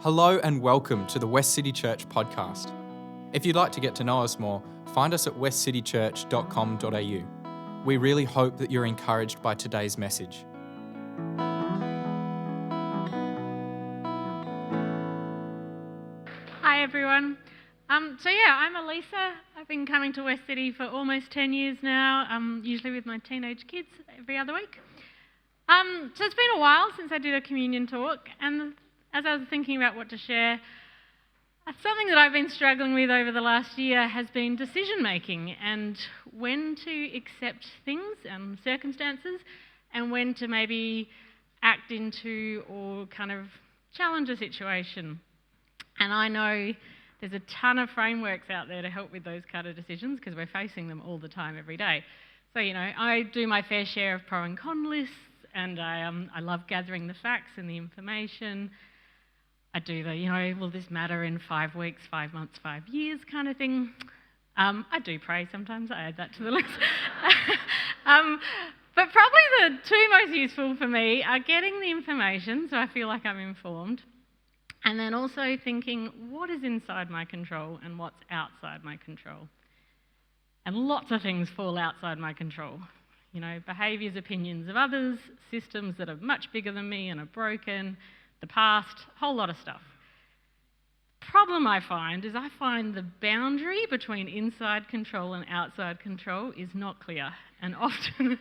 Hello and welcome to the Westcity Church podcast. If you'd like to get to know us more, find us at westcitychurch.com.au. We really hope that you're encouraged by today's message. Hi everyone. I'm Elisa. I've been coming to Westcity for almost 10 years now, usually with my teenage kids every other week. So it's been a while since I did a communion talk, and as I was thinking about what to share, something that I've been struggling with over the last year has been decision making and when to accept things and circumstances and when to maybe act into or kind of challenge a situation. And I know there's a ton of frameworks out there to help with those kind of decisions because we're facing them all the time, every day. So, I do my fair share of pro and con lists, and I love gathering the facts and the information. I do the, will this matter in 5 weeks, 5 months, 5 years kind of thing. I do pray sometimes, I add that to the list. But probably the two most useful for me are getting the information so I feel like I'm informed, and then also thinking what is inside my control and what's outside my control. And lots of things fall outside my control. Behaviours, opinions of others, systems that are much bigger than me and are broken, the past, a whole lot of stuff. Problem I find the boundary between inside control and outside control is not clear, and often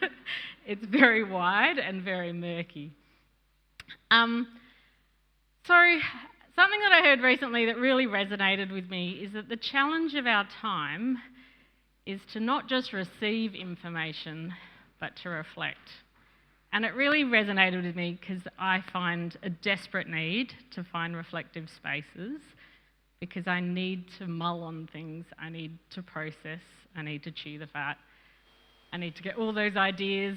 it's very wide and very murky. So something that I heard recently that really resonated with me is that the challenge of our time is to not just receive information, but to reflect. And it really resonated with me because I find a desperate need to find reflective spaces because I need to mull on things, I need to process, I need to chew the fat, I need to get all those ideas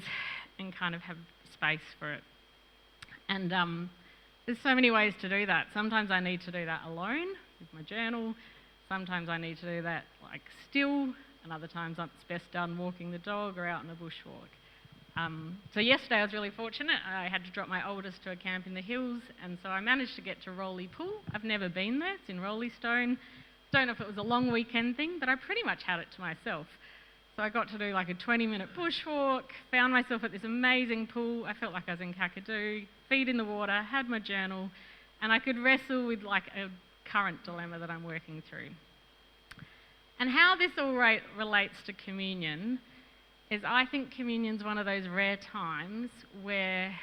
and kind of have space for it. And there's so many ways to do that. Sometimes I need to do that alone with my journal, sometimes I need to do that still, and other times it's best done walking the dog or out on a bushwalk. So yesterday I was really fortunate. I had to drop my oldest to a camp in the hills, and so I managed to get to Roley Pool. I've never been there, it's in Roleystone. Don't know if it was a long weekend thing, but I pretty much had it to myself. So I got to do a 20-minute bushwalk, found myself at this amazing pool. I felt like I was in Kakadu, feet in the water, had my journal, and I could wrestle with a current dilemma that I'm working through. And how this all relates to communion is I think communion's one of those rare times where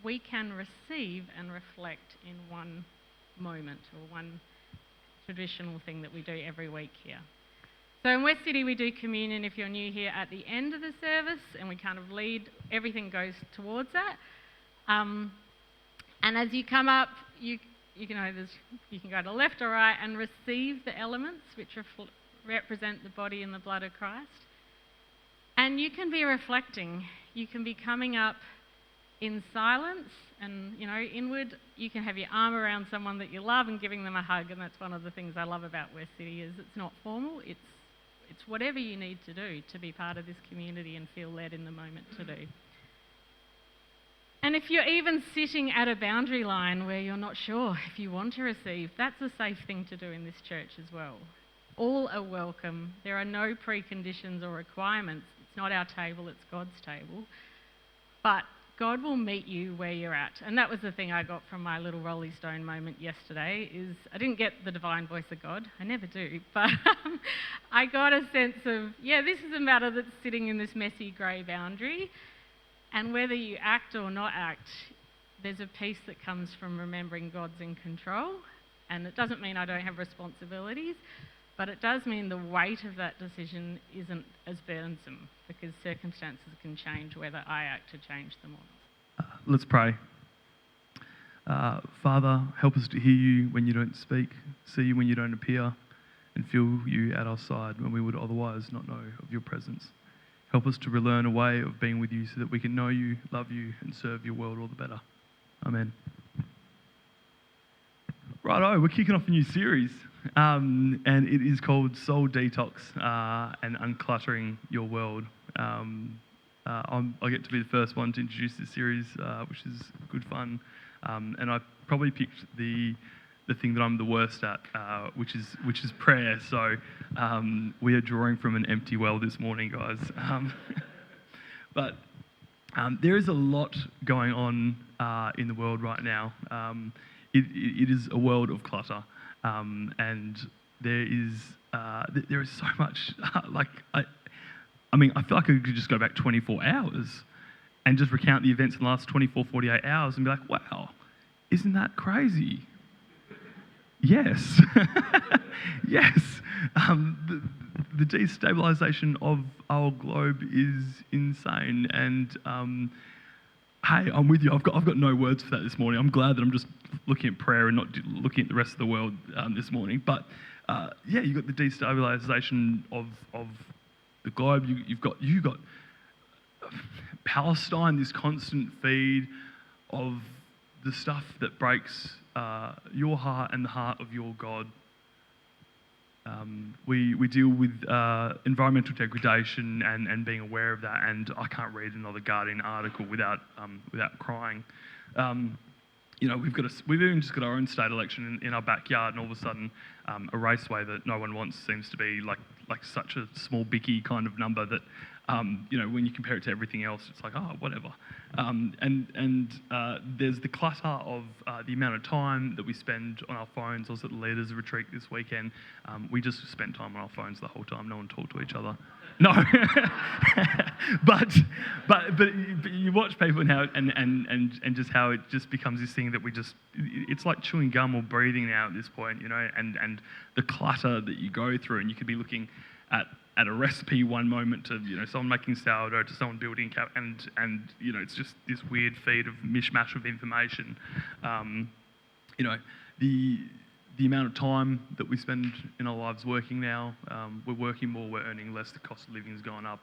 we can receive and reflect in one moment or one traditional thing that we do every week here. So in Westcity we do communion, if you're new here, at the end of the service, and we kind of lead, everything goes towards that. And as you come up, you can go to left or right and receive the elements which represent the body and the blood of Christ. And you can be reflecting, you can be coming up in silence and, inward. You can have your arm around someone that you love and giving them a hug, and that's one of the things I love about Westcity is it's not formal, it's whatever you need to do to be part of this community and feel led in the moment to do. And if you're even sitting at a boundary line where you're not sure if you want to receive, that's a safe thing to do in this church as well. All are welcome. There are no preconditions or requirements. It's not our table, it's God's table. But God will meet you where you're at. And that was the thing I got from my little Roleystone moment yesterday, is I didn't get the divine voice of God. I never do. But I got a sense of, this is a matter that's sitting in this messy grey boundary. And whether you act or not act, there's a peace that comes from remembering God's in control. And it doesn't mean I don't have responsibilities, but it does mean the weight of that decision isn't as burdensome because circumstances can change whether I act to change them or not. Let's pray. Father, help us to hear you when you don't speak, see you when you don't appear, and feel you at our side when we would otherwise not know of your presence. Help us to relearn a way of being with you so that we can know you, love you, and serve your world all the better. Amen. Righto, we're kicking off a new series, and it is called Soul Detox and Uncluttering Your World. I get to be the first one to introduce this series, which is good fun, and I probably picked the the thing that I'm the worst at, which is prayer. So we are drawing from an empty well this morning, guys. But there is a lot going on in the world right now. It is a world of clutter, and there is so much. I feel like I could just go back 24 hours and just recount the events in the last 24, 48 hours and be like, wow, isn't that crazy? Yes. Yes. The destabilisation of our globe is insane. And hey, I'm with you. I've got no words for that this morning. I'm glad that I'm just looking at prayer and not looking at the rest of the world this morning. But yeah, you've got the destabilisation of the globe. You've got Palestine, this constant feed of the stuff that breaks your heart and the heart of your God. We deal with environmental degradation and being aware of that, and I can't read another Guardian article without crying. We've even just got our own state election in our backyard, and all of a sudden, a raceway that no one wants seems to be like such a small bicky kind of number that when you compare it to everything else, it's like, oh, whatever. There's the clutter of the amount of time that we spend on our phones. I was at the leaders' retreat this weekend. We just spent time on our phones the whole time. No one talked to each other. No, but you watch people now and just how it just becomes this thing that it's like chewing gum or breathing now at this point, and the clutter that you go through, and you could be looking at a recipe one moment to someone making sourdough to someone building and it's just this weird feed of mishmash of information. The amount of time that we spend in our lives working now, we're working more, we're earning less, the cost of living has gone up.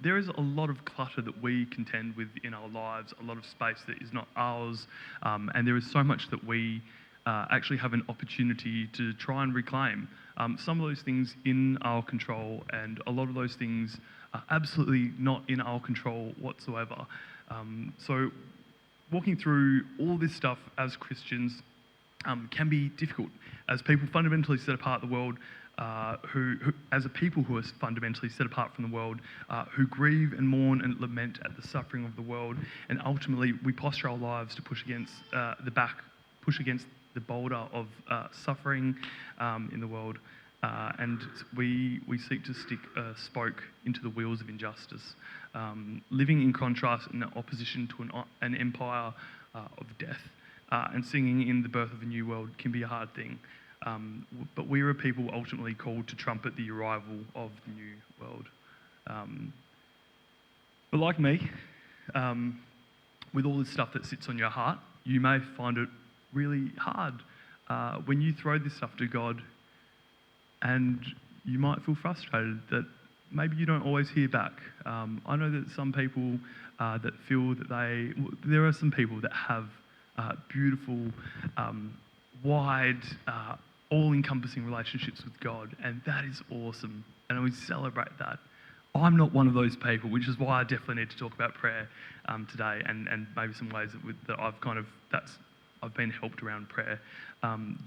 There is a lot of clutter that we contend with in our lives, a lot of space that is not ours, and there is so much that we actually have an opportunity to try and reclaim. Some of those things in our control, and a lot of those things are absolutely not in our control whatsoever. So walking through all this stuff as Christians can be difficult, as people fundamentally set apart the world, as a people who are fundamentally set apart from the world, who grieve and mourn and lament at the suffering of the world, and ultimately we posture our lives to push against the boulder of suffering in the world, and we seek to stick a spoke into the wheels of injustice, living in contrast and opposition to an empire of death, and singing in the birth of a new world can be a hard thing. But we are a people ultimately called to trumpet the arrival of the new world. But like me, with all this stuff that sits on your heart, you may find it really hard when you throw this stuff to God, and you might feel frustrated that maybe you don't always hear back. I know that some people that feel that there are some people that have beautiful, wide, all-encompassing relationships with God, and that is awesome, and we celebrate that. I'm not one of those people, which is why I definitely need to talk about prayer today, and maybe some ways that I've been helped around prayer.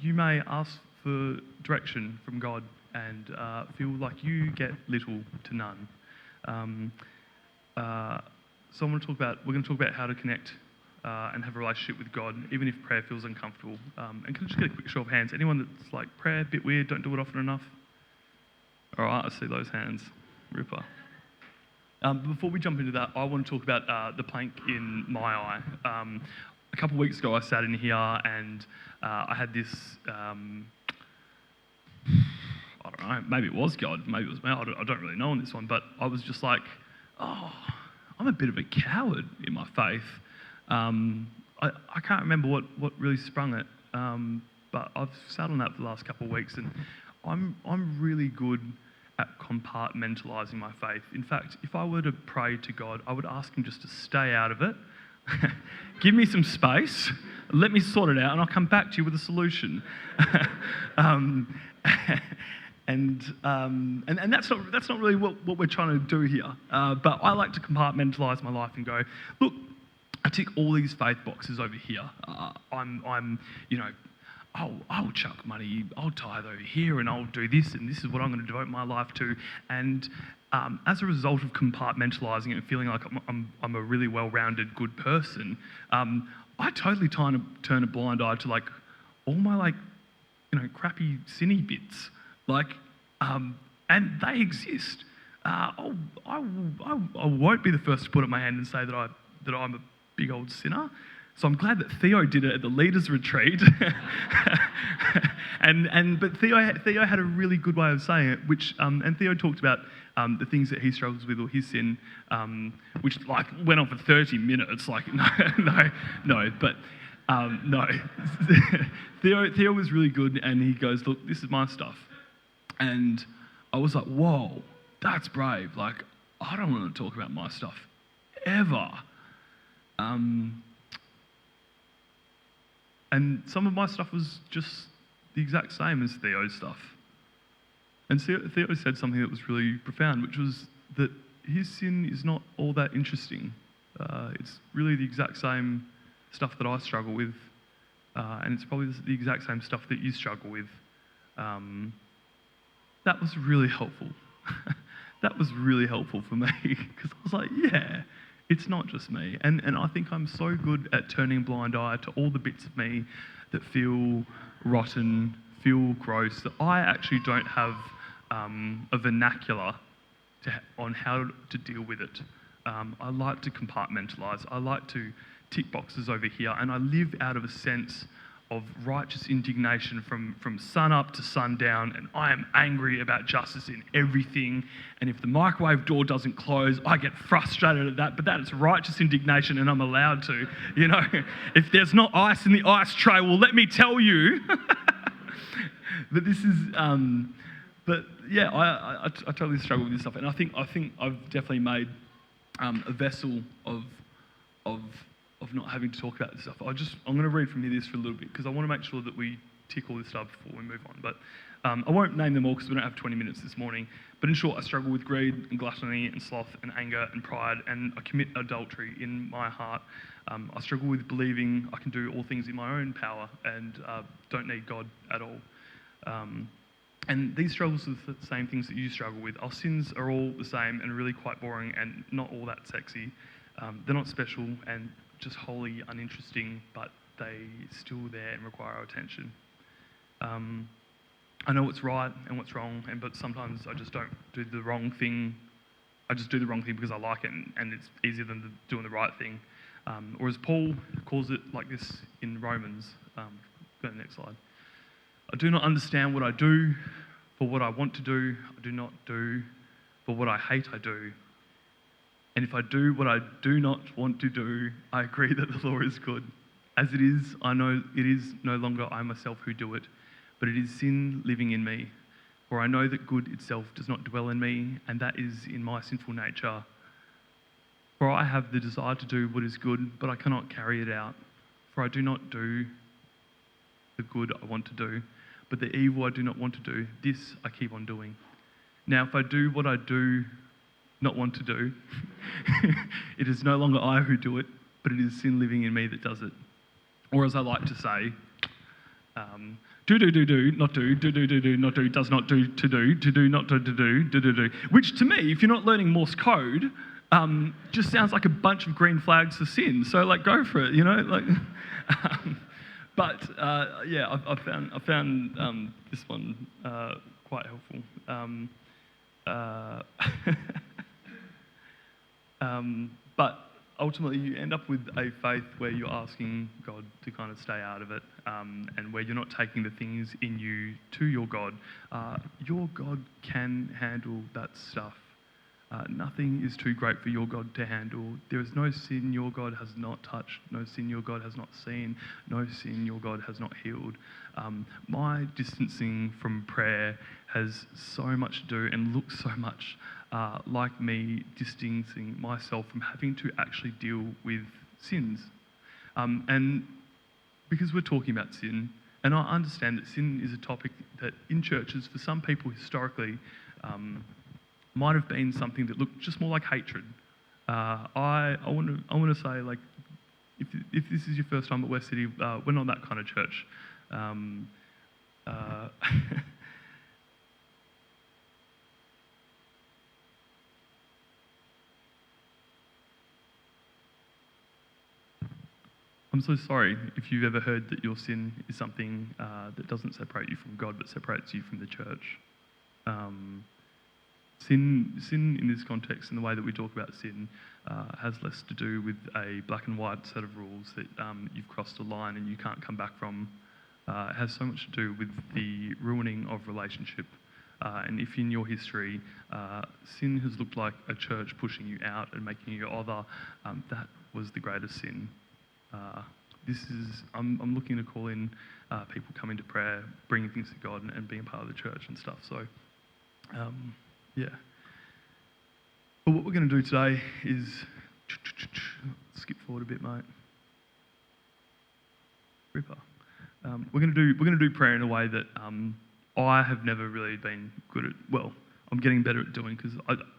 You may ask for direction from God and feel like you get little to none. So we're going to talk about how to connect and have a relationship with God, even if prayer feels uncomfortable. And can I just get a quick show of hands? Anyone that's like, prayer, a bit weird, don't do it often enough? All right, I see those hands. Ripper. Before we jump into that, I want to talk about the plank in my eye. A couple of weeks ago, I sat in here and I had this, I don't know, maybe it was God, maybe it was me, I don't really know on this one, but I was just like, oh, I'm a bit of a coward in my faith. I can't remember what really sprung it, but I've sat on that for the last couple of weeks, and I'm really good at compartmentalising my faith. In fact, if I were to pray to God, I would ask him just to stay out of it, give me some space, let me sort it out, and I'll come back to you with a solution. And that's not really what we're trying to do here. But I like to compartmentalise my life and go, look, I tick all these faith boxes over here. I'm I'll chuck money, I'll tithe over here, and I'll do this, and this is what I'm going to devote my life to. And as a result of compartmentalising it and feeling like I'm a really well-rounded, good person, I totally turn a blind eye to like all my like, crappy sinny bits, like, and they exist. I won't be the first to put up my hand and say that I'm a big old sinner. So I'm glad that Theo did it at the leaders' retreat. But Theo had a really good way of saying it, which and Theo talked about the things that he struggles with or his sin, which like went on for 30 minutes. Like no. Theo was really good, and he goes, "Look, this is my stuff," and I was like, "Whoa, that's brave." Like, I don't want to talk about my stuff ever. And some of my stuff was just the exact same as Theo's stuff. And Theo said something that was really profound, which was that his sin is not all that interesting. It's really the exact same stuff that I struggle with, and it's probably the exact same stuff that you struggle with. That was really helpful. That was really helpful for me, because I was like, yeah, it's not just me. And I think I'm so good at turning a blind eye to all the bits of me that feel rotten, feel gross, that I actually don't have a vernacular on how to deal with it. I like to compartmentalise. I like to tick boxes over here, and I live out of a sense of righteous indignation from sun up to sundown, and I am angry about justice in everything. And if the microwave door doesn't close, I get frustrated at that, but that is righteous indignation, and I'm allowed to. If there's not ice in the ice tray, well, let me tell you. But this is, but yeah, I totally struggle with this stuff, and I think I've definitely made a vessel of not having to talk about this stuff. I'm going to read from this for a little bit, because I want to make sure that we tick all this stuff before we move on. But I won't name them all, because we don't have 20 minutes this morning. But in short, I struggle with greed and gluttony and sloth and anger and pride, and I commit adultery in my heart. I struggle with believing I can do all things in my own power and don't need God at all. And these struggles are the same things that you struggle with. Our sins are all the same and really quite boring and not all that sexy. They're not special and just wholly uninteresting, but they still there and require our attention. I know what's right and what's wrong, but sometimes I just don't do the wrong thing. I just do the wrong thing because I like it, and it's easier than doing the right thing. Or as Paul calls it like this in Romans. Go to the next slide. I do not understand what I do, for what I want to do, I do not do, for what I hate, I do. And if I do what I do not want to do, I agree that the law is good. As it is, I know it is no longer I myself who do it, but it is sin living in me. For I know that good itself does not dwell in me, and that is in my sinful nature. For I have the desire to do what is good, but I cannot carry it out. For I do not do the good I want to do, but the evil I do not want to do, this I keep on doing. Now, if I do what I do not want to do, it is no longer I who do it, but it is sin living in me that does it. Or as I like to say, do, not do, not do, does not do, not do. Which to me, if you're not learning Morse code, just sounds like a bunch of green flags for sin. So like, go for it, But yeah, I found this one quite helpful. But ultimately, you end up with a faith where you're asking God to kind of stay out of it, and where you're not taking the things in you to your God. Your God can handle that stuff. Nothing is too great for your God to handle. There is no sin your God has not touched, no sin your God has not seen, no sin your God has not healed. My distancing from prayer has so much to do and looks so much like me distancing myself from having to actually deal with sins. And because we're talking about sin, and I understand that sin is a topic that in churches, for some people historically, might have been something that looked just more like hatred. I want to say, like, if this is your first time at Westcity, we're not that kind of church. Um, uh, I'm so sorry if you've ever heard that your sin is something that doesn't separate you from God but separates you from the church. Sin in this context, in the way that we talk about sin, has less to do with a black and white set of rules that you've crossed a line and you can't come back from. It has so much to do with the ruining of relationship. And if in your history sin has looked like a church pushing you out and making you other, that was the greatest sin. I'm looking to call in people coming to prayer, bringing things to God and being part of the church and stuff. So, yeah. But what we're going to do today is skip forward a bit, mate. Ripper. We're going to do prayer in a way that I have never really been good at. Well, I'm getting better at doing because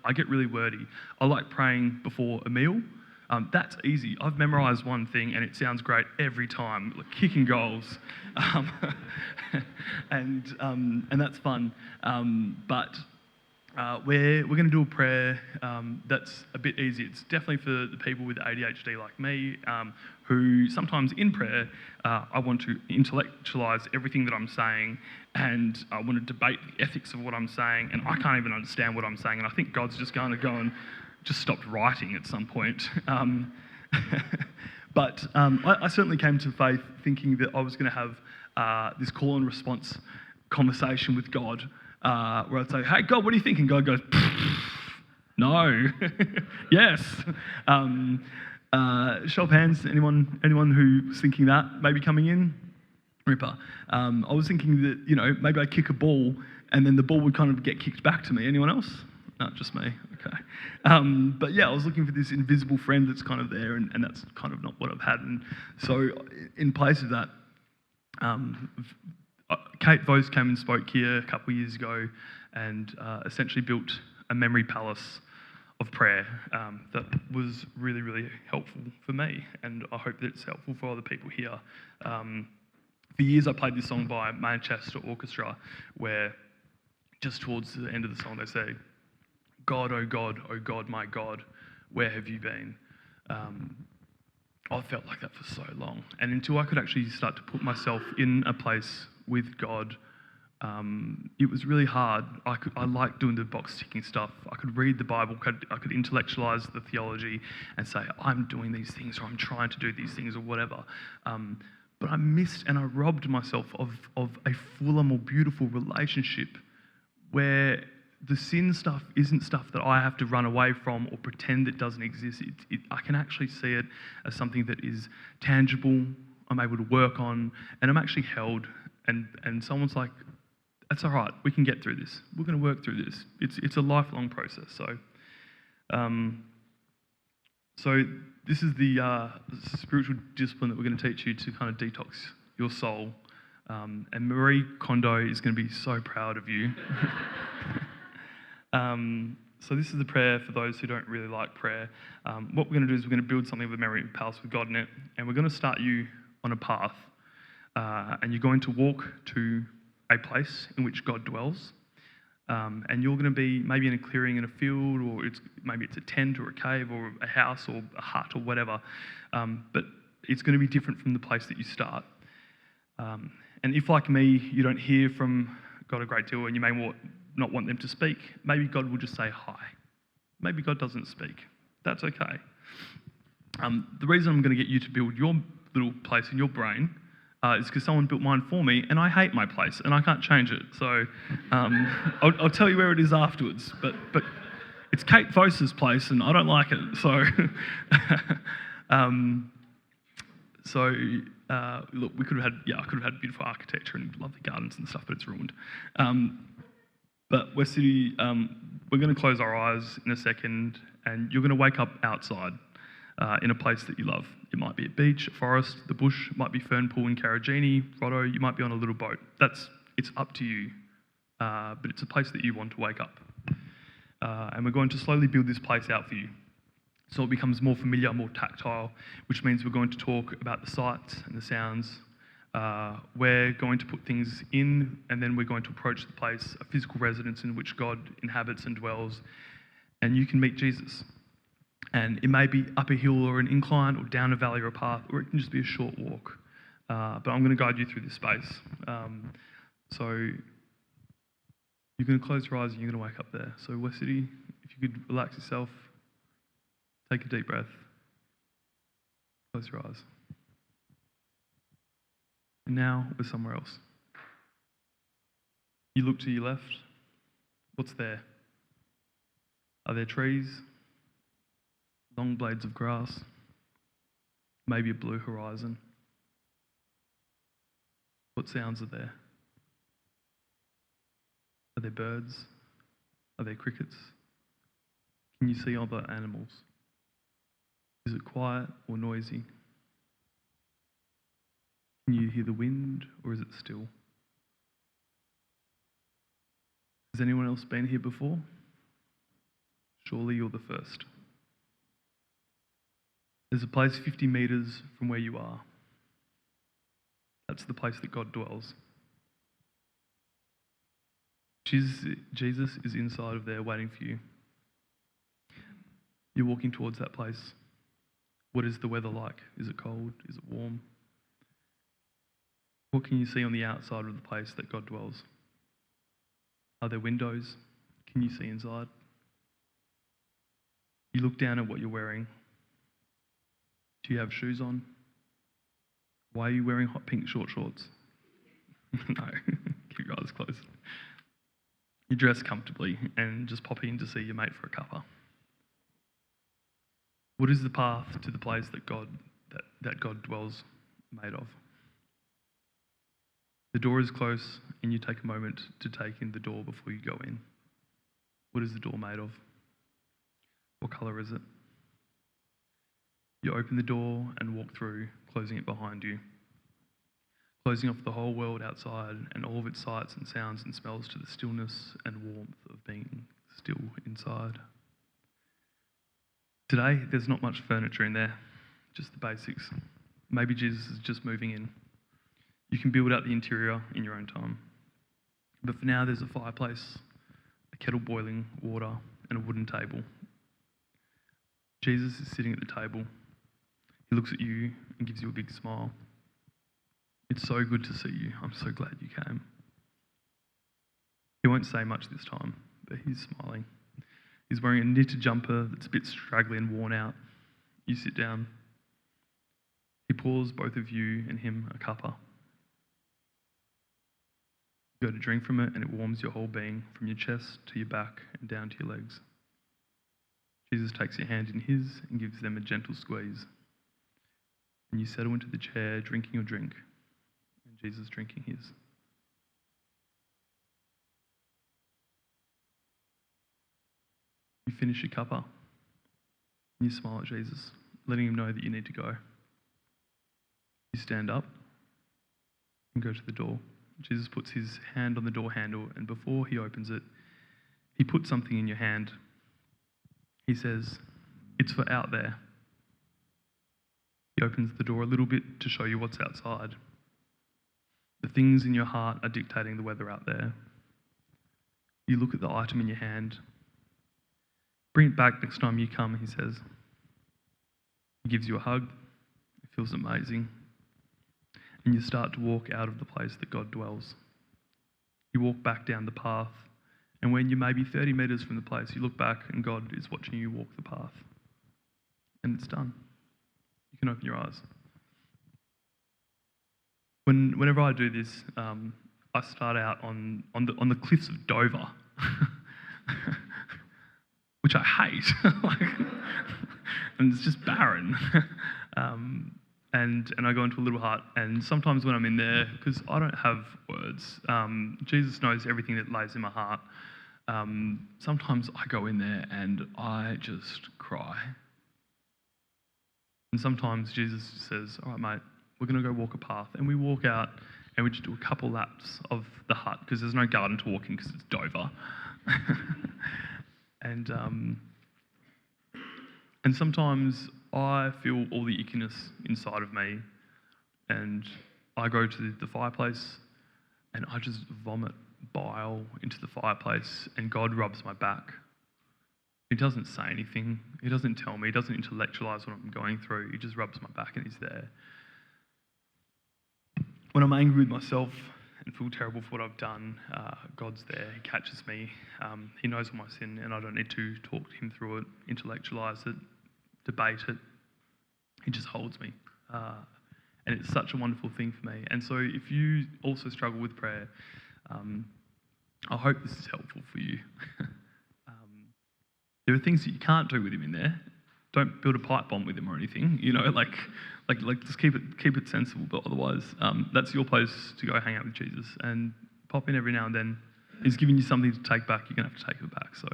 I get really wordy. I like praying before a meal. That's easy. I've memorised one thing and it sounds great every time, like kicking goals, and that's fun. But we're going to do a prayer that's a bit easy. It's definitely for the people with ADHD like me, who sometimes in prayer I want to intellectualise everything that I'm saying, and I want to debate the ethics of what I'm saying, and I can't even understand what I'm saying, and I think God's just going to go and just stopped writing at some point. But I certainly came to faith thinking that I was going to have this call and response conversation with God, where I'd say, "Hey, God, what do you think?" And God goes, "No." Yes. Show of hands, anyone who's thinking that, maybe coming in? Ripper. I was thinking that, maybe I'd kick a ball and then the ball would kind of get kicked back to me. Anyone else? No, just me. Okay. But yeah, I was looking for this invisible friend that's kind of there, and that's kind of not what I've had. And so in place of that, Kate Vose came and spoke here a couple of years ago and essentially built a memory palace of prayer that was really, really helpful for me, and I hope that it's helpful for other people here. For years I played this song by Manchester Orchestra, where just towards the end of the song they say, "God, oh God, my God, where have you been?" I felt like that for so long, and until I could actually start to put myself in a place with God, it was really hard. I liked doing the box ticking stuff. I could read the Bible, I could intellectualize the theology and say, I'm doing these things, or I'm trying to do these things, or whatever. But I missed and I robbed myself of a fuller, more beautiful relationship where the sin stuff isn't stuff that I have to run away from or pretend it doesn't exist. I can actually see it as something that is tangible, I'm able to work on, and I'm actually held. And someone's like, "That's all right, we can get through this. We're going to work through this." It's a lifelong process. So this is the spiritual discipline that we're going to teach you to kind of detox your soul. And Marie Kondo is going to be so proud of you. So this is the prayer for those who don't really like prayer. What we're going to do is we're going to build something with a memory palace with God in it, and we're going to start you on a path. And you're going to walk to a place in which God dwells. And you're going to be maybe in a clearing in a field, or maybe it's a tent or a cave or a house or a hut or whatever. But it's going to be different from the place that you start. And if, like me, you don't hear from God a great deal and you may not want them to speak, maybe God will just say hi. Maybe God doesn't speak. That's okay. The reason I'm going to get you to build your little place in your brain is because someone built mine for me, and I hate my place, and I can't change it. So I'll tell you where it is afterwards. But it's Kate Vose's place, and I don't like it. So look, I could have had beautiful architecture and lovely gardens and stuff, but it's ruined. But Westcity, we're going to close our eyes in a second, and you're going to wake up outside. In a place that you love. It might be a beach, a forest, the bush, it might be Fernpool in Carragini, Rotto, you might be on a little boat. It's up to you, but it's a place that you want to wake up. And we're going to slowly build this place out for you. So it becomes more familiar, more tactile, which means we're going to talk about the sights and the sounds we're going to put things in, and then we're going to approach the place, a physical residence in which God inhabits and dwells, and you can meet Jesus. And it may be up a hill or an incline or down a valley or a path, or it can just be a short walk. But I'm going to guide you through this space. So you're going to close your eyes and you're going to wake up there. So Westcity, if you could relax yourself, take a deep breath, close your eyes. And now we're somewhere else. You look to your left. What's there? Are there trees? Long blades of grass? Maybe a blue horizon? What sounds are there? Are there birds? Are there crickets? Can you see other animals? Is it quiet or noisy? Can you hear the wind, or is it still? Has anyone else been here before? Surely you're the first. There's a place 50 metres from where you are. That's the place that God dwells. Jesus is inside of there waiting for you. You're walking towards that place. What is the weather like? Is it cold? Is it warm? What can you see on the outside of the place that God dwells? Are there windows? Can you see inside? You look down at what you're wearing. Do you have shoes on? Why are you wearing hot pink short shorts? No, keep your eyes closed. You dress comfortably and just pop in to see your mate for a cuppa. What is the path to the place that God dwells made of? The door is close and you take a moment to take in the door before you go in. What is the door made of? What colour is it? You open the door and walk through, closing it behind you, closing off the whole world outside and all of its sights and sounds and smells to the stillness and warmth of being still inside. Today, there's not much furniture in there, just the basics. Maybe Jesus is just moving in. You can build out the interior in your own time. But for now, there's a fireplace, a kettle boiling water, and a wooden table. Jesus is sitting at the table. He looks at you and gives you a big smile. It's so good to see you. I'm so glad you came. He won't say much this time, but he's smiling. He's wearing a knitted jumper that's a bit straggly and worn out. You sit down. He pours both of you and him a cuppa. You go to drink from it and it warms your whole being, from your chest to your back and down to your legs. Jesus takes your hand in his and gives them a gentle squeeze. And you settle into the chair, drinking your drink, and Jesus drinking his. You finish your cuppa, and you smile at Jesus, letting him know that you need to go. You stand up and go to the door. Jesus puts his hand on the door handle, and before he opens it, he puts something in your hand. He says, "It's for out there." He opens the door a little bit to show you what's outside. The things in your heart are dictating the weather out there. You look at the item in your hand. Bring it back next time you come, he says. He gives you a hug. It feels amazing. And you start to walk out of the place that God dwells. You walk back down the path, and when you're maybe 30 metres from the place, you look back and God is watching you walk the path. And it's done. You can open your eyes. Whenever I do this, I start out on the cliffs of Dover, which I hate. And it's just barren. And I go into a little hut, and sometimes when I'm in there, because I don't have words, Jesus knows everything that lays in my heart. Sometimes I go in there and I just cry. And sometimes Jesus says, "All right, mate, we're going to go walk a path." And we walk out and we just do a couple laps of the hut, because there's no garden to walk in because it's Dover. And sometimes I feel all the ickiness inside of me, and I go to the fireplace and I just vomit bile into the fireplace, and God rubs my back. He doesn't say anything. He doesn't tell me. He doesn't intellectualize what I'm going through. He just rubs my back and he's there. When I'm angry with myself and feel terrible for what I've done, God's there. He catches me. He knows my sin, and I don't need to talk to him through it, intellectualize it, debate it. He just holds me. And it's such a wonderful thing for me. And so if you also struggle with prayer, I hope this is helpful for you. There are things that you can't do with him in there. Don't build a pipe bomb with him or anything. Like just keep it sensible. But otherwise, that's your place to go hang out with Jesus and pop in every now and then. He's giving you something to take back. You're gonna have to take it back. So,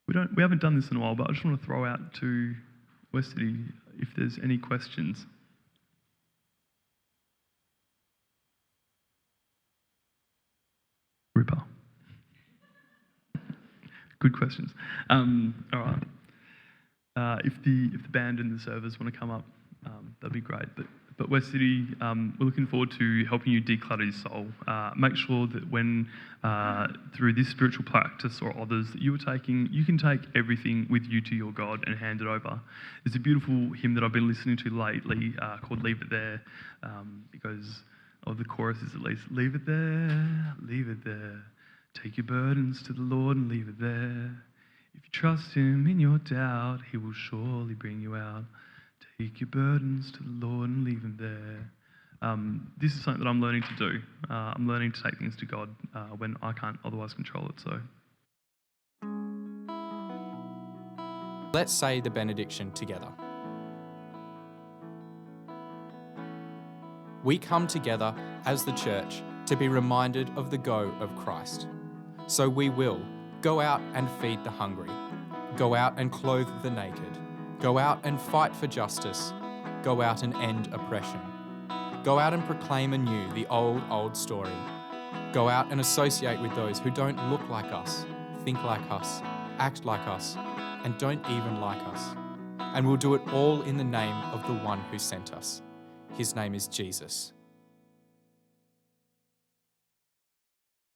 we haven't done this in a while, but I just want to throw out to Westcity if there's any questions. Ripper. Good questions. All right. If the band and the servers want to come up, that'd be great. But Westcity, we're looking forward to helping you declutter your soul. Make sure that when through this spiritual practice or others that you are taking, you can take everything with you to your God and hand it over. There's a beautiful hymn that I've been listening to lately called "Leave It There." It goes, the chorus is at least, "Leave it there, leave it there. Take your burdens to the Lord and leave it there. If you trust him in your doubt, he will surely bring you out. Take your burdens to the Lord and leave him there." This is something that I'm learning to do. I'm learning to take things to God when I can't otherwise control it. So, Let's say the benediction together. We come together as the church to be reminded of the go of Christ. So we will go out and feed the hungry, go out and clothe the naked, go out and fight for justice, go out and end oppression, go out and proclaim anew the old story, go out and associate with those who don't look like us, think like us, act like us, and don't even like us. And we'll do it all in the name of the one who sent us. His name is Jesus.